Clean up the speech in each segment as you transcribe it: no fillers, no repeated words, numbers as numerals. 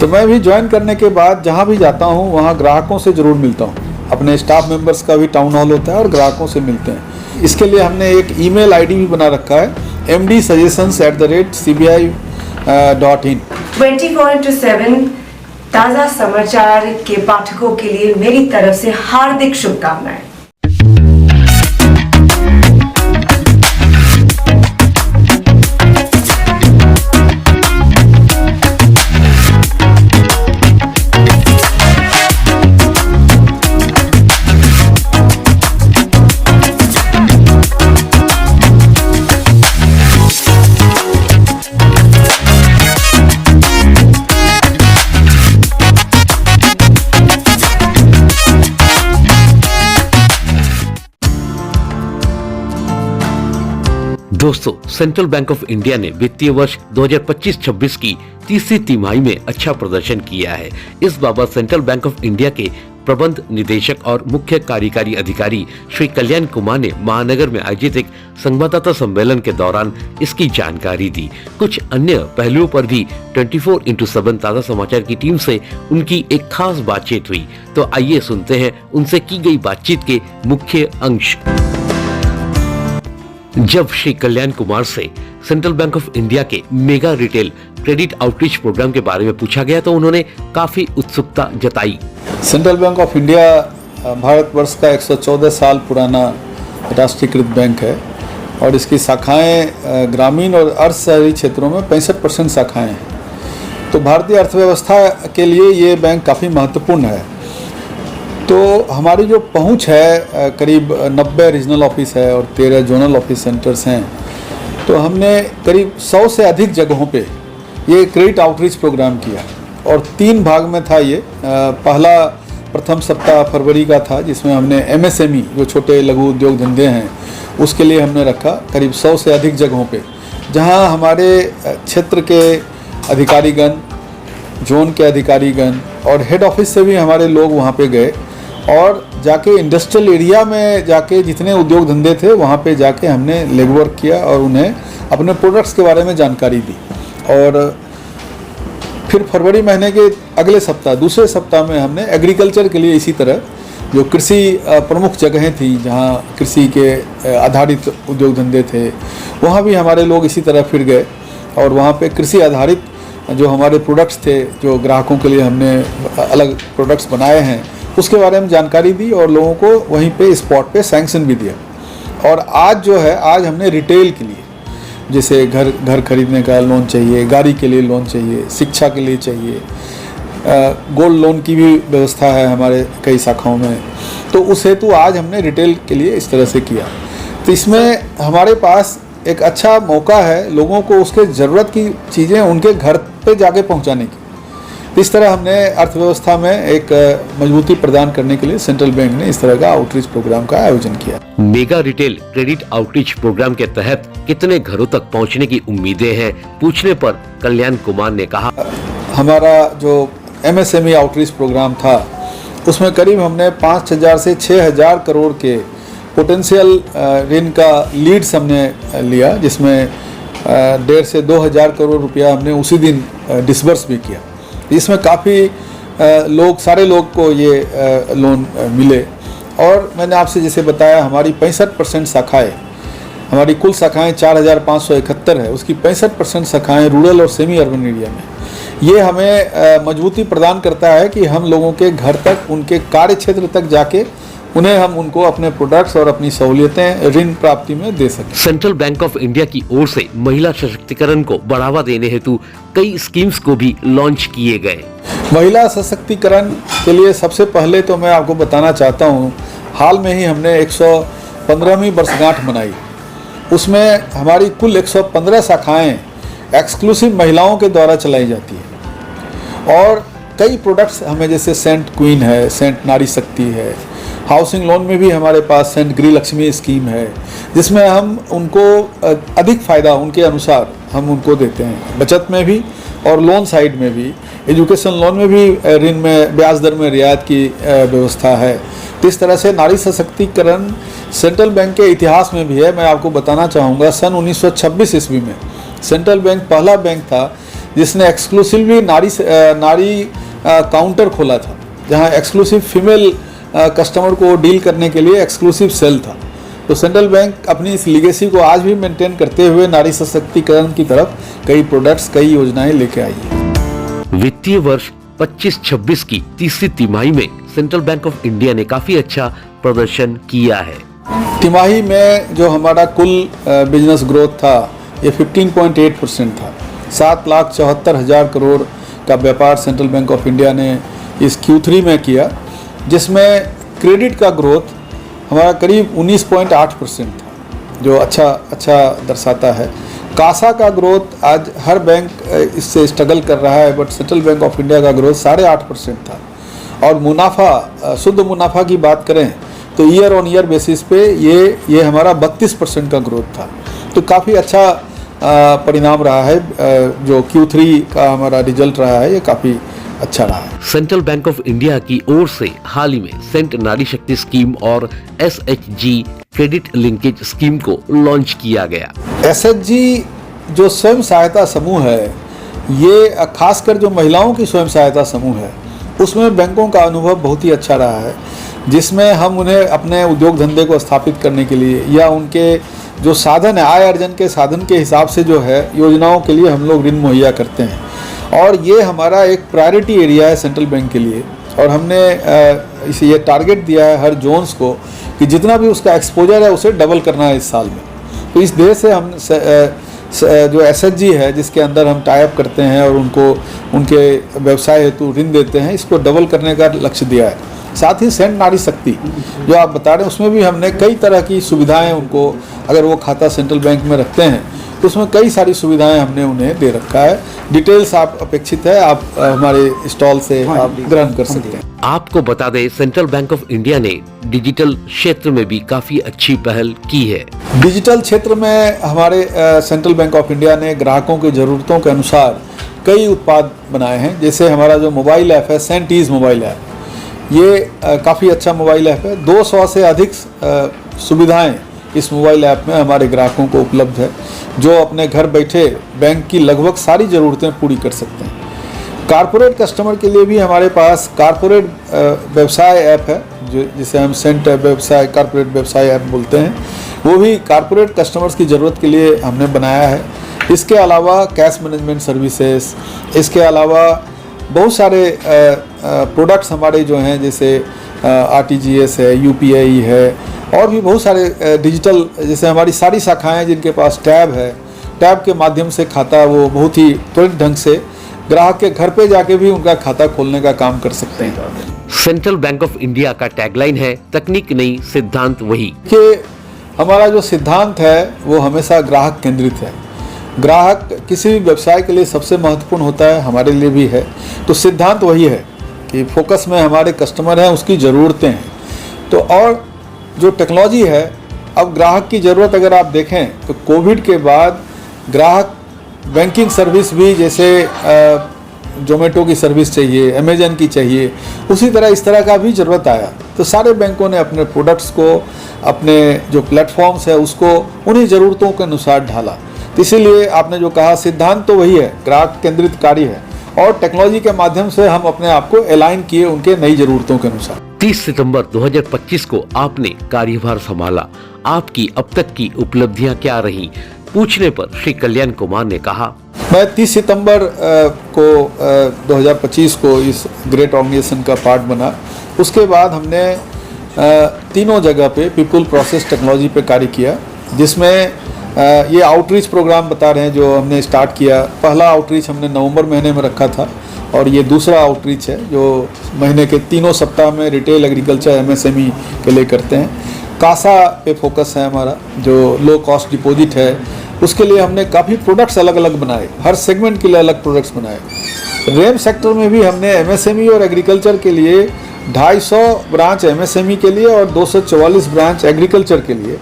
तो मैं भी ज्वाइन करने के बाद जहाँ भी जाता हूँ वहाँ ग्राहकों से ज़रूर मिलता हूँ। अपने स्टाफ मेंबर्स का भी टाउन हॉल होता है और ग्राहकों से मिलते हैं। इसके लिए हमने एक ईमेल आईडी भी बना रखा है, mdsuggestions@cbi.in। 24/7 ताज़ा समाचार के पाठकों के लिए मेरी तरफ से हार्दिक शुभकामनाएं। दोस्तों, सेंट्रल बैंक ऑफ इंडिया ने वित्तीय वर्ष 2025-26 की तीसरी तिमाही में अच्छा प्रदर्शन किया है। इस बाबत सेंट्रल बैंक ऑफ इंडिया के प्रबंध निदेशक और मुख्य कार्यकारी अधिकारी श्री कल्याण कुमार ने महानगर में आयोजित एक संवाददाता सम्मेलन के दौरान इसकी जानकारी दी। कुछ अन्य पहलुओं पर भी 24/7 ताज़ा समाचार की टीम से उनकी एक खास बातचीत हुई। तो आइए सुनते हैं उनसे की गई बातचीत के मुख्य अंश। जब श्री कल्याण कुमार से सेंट्रल बैंक ऑफ इंडिया के mega retail credit outreach program के बारे में पूछा गया तो उन्होंने काफी उत्सुकता जताई। Central Bank of India Bharatvarsh का 114 साल पुराना राष्ट्रीयकृत बैंक है और इसकी शाखाएं ग्रामीण और अर्ध शहरी क्षेत्रों में 65% शाखाएं हैं। तो भारतीय अर्थव्यवस्था के लिए ये बैंक काफ़ी महत्वपूर्ण है। तो हमारी जो पहुंच है करीब 90 रीजनल ऑफिस है और 13 जोनल ऑफिस सेंटर्स हैं। तो हमने करीब 100 से अधिक जगहों पे ये क्रेडिट आउटरीच प्रोग्राम किया और 3 भाग में था ये। पहला प्रथम सप्ताह फरवरी का था जिसमें हमने MSME जो छोटे लघु उद्योग धंधे हैं उसके लिए हमने रखा करीब 100 से अधिक जगहों पे, जहां हमारे क्षेत्र के अधिकारीगण, जोन के अधिकारीगण और हेड ऑफिस से भी हमारे लोग वहाँ पे गए और जाके इंडस्ट्रियल एरिया में जाके जितने उद्योग धंधे थे वहाँ पे जाके हमने लेगवर्क किया और उन्हें अपने प्रोडक्ट्स के बारे में जानकारी दी। और फिर फरवरी महीने के अगले सप्ताह, दूसरे सप्ताह में हमने एग्रीकल्चर के लिए इसी तरह जो कृषि प्रमुख जगहें थी जहाँ कृषि के आधारित उद्योग धंधे थे वहाँ भी हमारे लोग इसी तरह फिर गए और वहाँ पे कृषि आधारित जो हमारे प्रोडक्ट्स थे, जो ग्राहकों के लिए हमने अलग प्रोडक्ट्स बनाए हैं, उसके बारे में जानकारी दी और लोगों को वहीं पे स्पॉट पे सैंक्शन भी दिया। और आज जो है, आज हमने रिटेल के लिए, जैसे घर खरीदने का लोन चाहिए, गाड़ी के लिए लोन चाहिए, शिक्षा के लिए चाहिए, गोल्ड लोन की भी व्यवस्था है हमारे कई शाखाओं में। तो उस हेतु आज हमने रिटेल के लिए इस तरह से किया। तो इसमें हमारे पास एक अच्छा मौका है लोगों को उसके ज़रूरत की चीज़ें उनके घर पे जाके पहुंचाने की। इस तरह हमने अर्थव्यवस्था में एक मजबूती प्रदान करने के लिए सेंट्रल बैंक ने इस तरह का आउटरीच प्रोग्राम का आयोजन किया। Mega retail credit outreach program के तहत कितने घरों तक पहुंचने की उम्मीदें हैं, पूछने पर कल्याण कुमार ने कहा, हमारा जो MSME आउटरीच प्रोग्राम था उसमें करीब हमने 5,000 से 6,000 करोड़ के पोटेंशियल ऋण का लीड्स हमने लिया, जिसमें 1,500 से 2,000 करोड़ रुपया हमने उसी दिन डिसबर्स भी किया। इसमें काफ़ी सारे लोग को ये लोन मिले। और मैंने आपसे जैसे बताया हमारी 65% शाखाएँ, हमारी कुल शाखाएँ 4,571 है, उसकी 65% शाखाएँ रूरल और सेमी अर्बन एरिया में। ये हमें मजबूती प्रदान करता है कि हम लोगों के घर तक, उनके कार्य क्षेत्र तक जाके हम उनको अपने प्रोडक्ट्स और अपनी सहूलियतें ऋण प्राप्ति में दे सकें। सेंट्रल बैंक ऑफ इंडिया की ओर से महिला सशक्तिकरण को बढ़ावा देने हेतु कई स्कीम्स को भी लॉन्च किए गए। महिला सशक्तिकरण के लिए सबसे पहले तो मैं आपको बताना चाहता हूँ, हाल में ही हमने 115वीं वर्षगांठ मनाई। उसमें हमारी कुल 115 शाखाएँ एक्सक्लूसिव महिलाओं के द्वारा चलाई जाती है और कई प्रोडक्ट्स हमें, जैसे सेंट क्वीन है, सेंट नारी शक्ति है, हाउसिंग लोन में भी हमारे पास सेंट गृह लक्ष्मी स्कीम है, जिसमें हम उनको अधिक फ़ायदा उनके अनुसार हम उनको देते हैं, बचत में भी और लोन साइड में भी। एजुकेशन लोन में भी ऋण में ब्याज दर में रियायत की व्यवस्था है। तो इस तरह से नारी सशक्तिकरण सेंट्रल बैंक के इतिहास में भी है। मैं आपको बताना चाहूँगा, सन 1926 ईस्वी में सेंट्रल बैंक पहला बैंक था जिसने एक्सक्लूसिवली नारी काउंटर खोला था, जहां एक्सक्लूसिव फीमेल कस्टमर को डील करने के लिए एक्सक्लूसिव सेल था। तो सेंट्रल बैंक अपनी इस लीगेसी को आज भी मेंटेन करते हुए नारी सशक्तिकरण की तरफ कई प्रोडक्ट्स, कई योजनाएं लेके आई है। वित्तीय वर्ष 25-26 की तीसरी तिमाही में सेंट्रल बैंक ऑफ इंडिया ने काफी अच्छा प्रदर्शन किया है। तिमाही में जो हमारा कुल बिजनेस ग्रोथ था ये 15.8% था। 7,74,000 करोड़ का व्यापार सेंट्रल बैंक ऑफ इंडिया ने इस Q3 में किया, जिसमें क्रेडिट का ग्रोथ हमारा करीब 19.8% था, जो अच्छा दर्शाता है। कासा का ग्रोथ आज हर बैंक इससे स्ट्रगल कर रहा है, but central Bank of India का ग्रोथ 8.5% था। और मुनाफा, शुद्ध मुनाफा की बात करें तो ईयर ऑन ईयर बेसिस पे ये हमारा 32% का ग्रोथ था। तो काफ़ी अच्छा परिणाम रहा है। जो Q3 का हमारा रिजल्ट रहा है ये काफ़ी अच्छा रहा है। सेंट्रल बैंक ऑफ इंडिया की ओर से हाल ही में सेंट नारी शक्ति स्कीम और SHG क्रेडिट लिंकेज स्कीम को लॉन्च किया गया। SHG जो स्वयं सहायता समूह है, ये खासकर जो महिलाओं की स्वयं सहायता समूह है, उसमें बैंकों का अनुभव बहुत ही अच्छा रहा है, जिसमें हम उन्हें अपने उद्योग धंधे को स्थापित करने के लिए या उनके जो साधन है, आय अर्जन के साधन के हिसाब से जो है योजनाओं के लिए हम लोग ऋण मुहैया करते हैं। और ये हमारा एक प्रायोरिटी एरिया है सेंट्रल बैंक के लिए। और हमने इसे ये टारगेट दिया है हर जोन्स को कि जितना भी उसका एक्सपोजर है उसे डबल करना है इस साल में। तो इस देश से हम जो SHG है, जिसके अंदर हम टाई अप करते हैं और उनको उनके व्यवसाय हेतु ऋण देते हैं, इसको डबल करने का लक्ष्य दिया है। साथ ही सेंट नारी शक्ति जो आप बता रहे हैं, उसमें भी हमने कई तरह की सुविधाएं उनको, अगर वो खाता सेंट्रल बैंक में रखते हैं तो उसमें कई सारी सुविधाएं हमने उन्हें दे रखा है। डिटेल्स आप अपेक्षित है, आप हमारे स्टॉल से आप ग्रहण कर सकते हैं। आपको बता दें, सेंट्रल बैंक ऑफ इंडिया ने डिजिटल क्षेत्र में भी काफी अच्छी पहल की है। डिजिटल क्षेत्र में हमारे सेंट्रल बैंक ऑफ इंडिया ने ग्राहकों की ज़रूरतों के अनुसार कई उत्पाद बनाए हैं। जैसे हमारा जो मोबाइल ऐप है, सेंटीज मोबाइल ऐप, ये काफ़ी अच्छा मोबाइल ऐप है। 200 से अधिक सुविधाएं इस मोबाइल ऐप में हमारे ग्राहकों को उपलब्ध है, जो अपने घर बैठे बैंक की लगभग सारी ज़रूरतें पूरी कर सकते हैं। कारपोरेट कस्टमर के लिए भी हमारे पास कारपोरेट व्यवसाय ऐप है, जो जिसे हम सेंट व्यवसाय कारपोरेट व्यवसाय ऐप बोलते हैं। वो भी कारपोरेट कस्टमर्स की ज़रूरत के लिए हमने बनाया है। इसके अलावा कैश मैनेजमेंट सर्विसेज, इसके अलावा बहुत सारे प्रोडक्ट्स हमारे जो हैं, जैसे RTGS है, UPI है, और भी बहुत सारे डिजिटल, जैसे हमारी सारी शाखाएं जिनके पास टैब है, टैब के माध्यम से खाता वो बहुत ही त्वरित ढंग से ग्राहक के घर पे जाके भी उनका खाता खोलने का काम कर सकते हैं। सेंट्रल बैंक ऑफ इंडिया का टैगलाइन है, तकनीक नहीं सिद्धांत वही। कि हमारा जो सिद्धांत है वो हमेशा ग्राहक केंद्रित है। ग्राहक किसी भी व्यवसाय के लिए सबसे महत्वपूर्ण होता है, हमारे लिए भी है। तो सिद्धांत वही है कि फोकस में हमारे कस्टमर हैं, उसकी ज़रूरतें हैं। तो और जो टेक्नोलॉजी है, अब ग्राहक की ज़रूरत अगर आप देखें तो कोविड के बाद ग्राहक बैंकिंग सर्विस भी, जैसे जोमेटो की सर्विस चाहिए, अमेजन की चाहिए, उसी तरह इस तरह का भी ज़रूरत आया। तो सारे बैंकों ने अपने प्रोडक्ट्स को, अपने जो प्लेटफॉर्म्स है उसको उन्हीं ज़रूरतों के अनुसार ढाला। तो इसीलिए आपने जो कहा, सिद्धांत तो वही है, ग्राहक केंद्रित कार्य है, और टेक्नोलॉजी के माध्यम से हम अपने आप को अलाइन किए उनके नई ज़रूरतों के अनुसार। 30 सितंबर 2025 को आपने कार्यभार संभाला। आपकी अब तक की उपलब्धियां क्या रही? पूछने पर श्री कल्याण कुमार ने कहा, मैं 30 सितंबर को 2025 को इस ग्रेट ऑर्गेनाइजेशन का पार्ट बना। उसके बाद हमने तीनों जगह पे पीपल प्रोसेस टेक्नोलॉजी पे कार्य किया, जिसमें ये आउटरीच प्रोग्राम बता रहे हैं जो हमने स्टार्ट किया। पहला आउटरीच हमने नवंबर महीने में रखा था, और ये दूसरा आउटरीच है जो महीने के तीनों सप्ताह में रिटेल, एग्रीकल्चर, MSME के लिए करते हैं। कासा पे फोकस है हमारा, जो लो कॉस्ट डिपॉजिट है, उसके लिए हमने काफ़ी प्रोडक्ट्स अलग अलग बनाए, हर सेगमेंट के लिए अलग प्रोडक्ट्स बनाए। रेम सेक्टर में भी हमने MSME और एग्रीकल्चर के लिए 250 ब्रांच MSME के लिए और 244 ब्रांच एग्रीकल्चर के लिए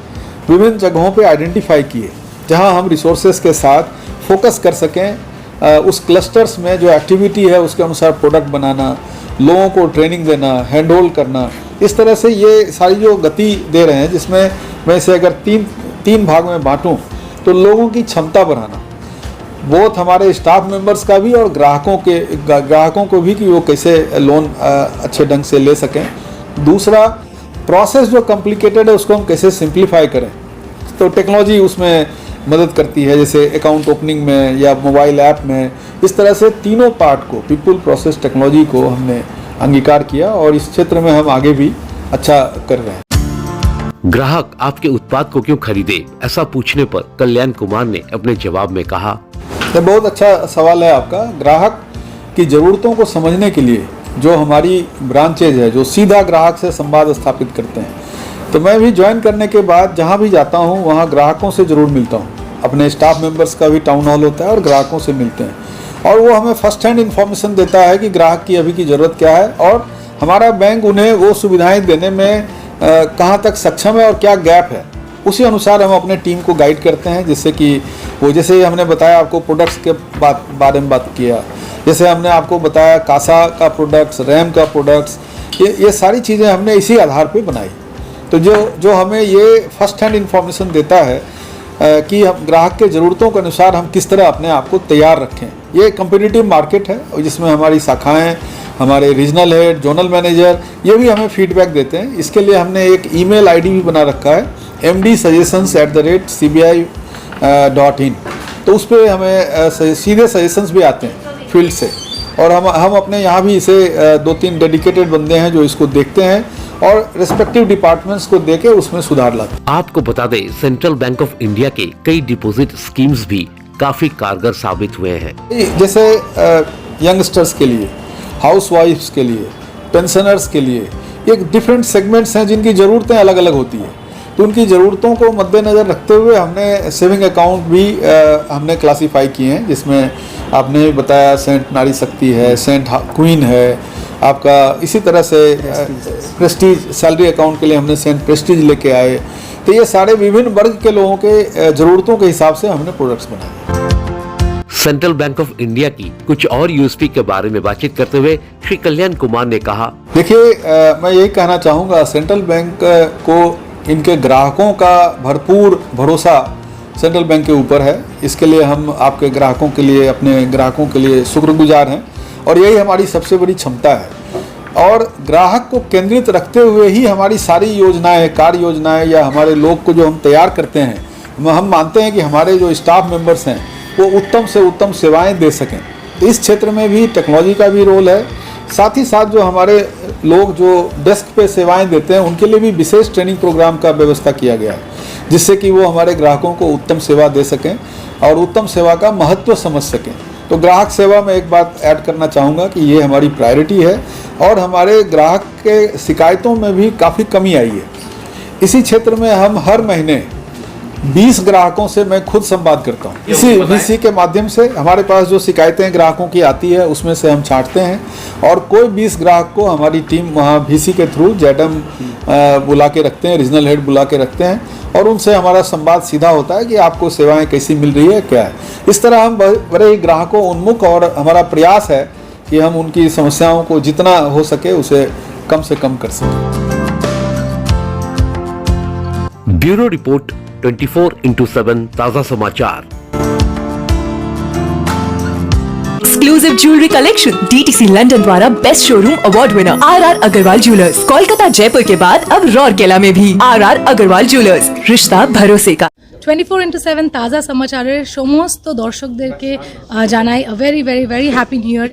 विभिन्न जगहों पे आइडेंटिफाई किए, जहां हम रिसोर्सेज के साथ फोकस कर सकें। उस क्लस्टर्स में जो एक्टिविटी है उसके अनुसार प्रोडक्ट बनाना, लोगों को ट्रेनिंग देना, हैंड होल्ड करना, इस तरह से ये सारी जो गति दे रहे हैं, जिसमें मैं इसे अगर तीन भाग में बांटूं तो लोगों की क्षमता बढ़ाना, बोथ हमारे स्टाफ मेंबर्स का भी और ग्राहकों को भी कि वो कैसे लोन अच्छे ढंग से ले सकें। दूसरा, प्रोसेस जो कॉम्प्लिकेटेड है उसको हम कैसे सिंप्लीफाई करें, तो टेक्नोलॉजी उसमें मदद करती है, जैसे अकाउंट ओपनिंग में या मोबाइल ऐप में। इस तरह से तीनों पार्ट को, पीपल, प्रोसेस, टेक्नोलॉजी को हमने अंगीकार किया और इस क्षेत्र में हम आगे भी अच्छा कर रहे हैं। ग्राहक आपके उत्पाद को क्यों खरीदे, ऐसा पूछने पर कल्याण कुमार ने अपने जवाब में कहा, ये बहुत अच्छा सवाल है आपका। ग्राहक की ज़रूरतों को समझने के लिए जो हमारी ब्रांचेज है, जो सीधा ग्राहक से संवाद स्थापित करते हैं, तो मैं भी ज्वाइन करने के बाद जहाँ भी जाता हूँ वहाँ ग्राहकों से ज़रूर मिलता हूँ। अपने स्टाफ मेंबर्स का भी टाउन हॉल होता है और ग्राहकों से मिलते हैं और वो हमें फर्स्ट हैंड इन्फॉर्मेशन देता है कि ग्राहक की अभी की ज़रूरत क्या है और हमारा बैंक उन्हें वो सुविधाएं देने में कहाँ तक सक्षम है और क्या गैप है। उसी अनुसार हम अपने टीम को गाइड करते हैं, जिससे कि वो, जैसे हमने बताया आपको प्रोडक्ट्स के बारे में बात किया, जैसे हमने आपको बताया कासा का प्रोडक्ट्स, रैम का प्रोडक्ट्स, ये सारी चीज़ें हमने इसी आधार पे बनाई। तो जो हमें ये फर्स्ट हैंड इन्फॉर्मेशन देता है कि हम ग्राहक के ज़रूरतों के अनुसार हम किस तरह अपने आप को तैयार रखें। ये कम्पिटिटिव मार्केट है जिसमें हमारी शाखाएं, हमारे रीजनल हेड, जोनल मैनेजर, ये भी हमें फीडबैक देते हैं। इसके लिए हमने एक ईमेल आईडी भी बना रखा है, mdsuggestions@cbi.in। तो उस पर हमें सीधे सजेशंस भी आते हैं फील्ड से और हम अपने यहाँ भी इसे 2-3 डेडिकेटेड बंदे हैं जो इसको देखते हैं और रिस्पेक्टिव डिपार्टमेंट्स को देके उसमें सुधार लाते हैं। आपको बता दें, सेंट्रल बैंक ऑफ इंडिया के कई डिपॉजिट स्कीम्स भी काफी कारगर साबित हुए हैं। जैसे यंगस्टर्स के लिए, हाउस वाइफ्स के लिए, पेंशनर्स के लिए, एक डिफरेंट सेगमेंट्स हैं जिनकी ज़रूरतें अलग अलग होती हैं। तो उनकी ज़रूरतों को मद्देनज़र रखते हुए हमने सेविंग अकाउंट भी हमने क्लासीफाई किए हैं, जिसमें आपने बताया सेंट नारी शक्ति है, सेंट क्वीन है आपका, इसी तरह से प्रेस्टीज सैलरी अकाउंट के लिए हमने सेंट प्रेस्टीज लेके आए। तो ये सारे विभिन्न वर्ग के लोगों के ज़रूरतों के हिसाब से हमने प्रोडक्ट्स बनाए। सेंट्रल बैंक ऑफ इंडिया की कुछ और यूएसपी के बारे में बातचीत करते हुए श्री कल्याण कुमार ने कहा, देखिए, मैं यही कहना चाहूँगा, सेंट्रल बैंक को इनके ग्राहकों का भरपूर भरोसा सेंट्रल बैंक के ऊपर है। इसके लिए हम आपके ग्राहकों के लिए, अपने ग्राहकों के लिए शुक्रगुजार हैं और यही हमारी सबसे बड़ी क्षमता है। और ग्राहक को केंद्रित रखते हुए ही हमारी सारी योजनाएं, कार्य योजनाएं या हमारे लोग को जो हम तैयार करते हैं, हम मानते हैं कि हमारे जो स्टाफ मेंबर्स हैं वो उत्तम से उत्तम सेवाएं दे सकें। तो इस क्षेत्र में भी टेक्नोलॉजी का भी रोल है। साथ ही साथ जो हमारे लोग जो डेस्क पे सेवाएं देते हैं उनके लिए भी विशेष ट्रेनिंग प्रोग्राम का व्यवस्था किया गया है, जिससे कि वो हमारे ग्राहकों को उत्तम सेवा दे सकें और उत्तम सेवा का महत्व समझ सकें। तो ग्राहक सेवा में एक बात ऐड करना चाहूँगा कि ये हमारी प्रायोरिटी है और हमारे ग्राहक के शिकायतों में भी काफ़ी कमी आई है। इसी क्षेत्र में हम हर महीने 20 ग्राहकों से मैं खुद संवाद करता हूँ। इसी VC के माध्यम से हमारे पास जो शिकायतें ग्राहकों की आती है उसमें से हम छांटते हैं और कोई 20 ग्राहक को हमारी टीम वहाँ VC के थ्रू जेडम बुला के रखते हैं, रीजनल हेड बुला के रखते हैं और उनसे हमारा संवाद सीधा होता है कि आपको सेवाएं कैसी मिल रही है, क्या है। इस तरह हम बड़े ही ग्राहकों उन्मुख और हमारा प्रयास है कि हम उनकी समस्याओं को जितना हो सके उसे कम से कम कर सकें। ब्यूरो रिपोर्ट 24/7 ताजा समाचार। Exclusive jewellery collection DTC London द्वारा best showroom award winner RR Agarwal jewellers, Kolkata Jaipur के बाद अब रौरकेला में भी RR अग्रवाल ज्वेलर्स, रिश्ता भरोसे का। 24/7 তাজা সমাচারের সমস্ত দর্শকদেরকে জানাই a very very very happy new year।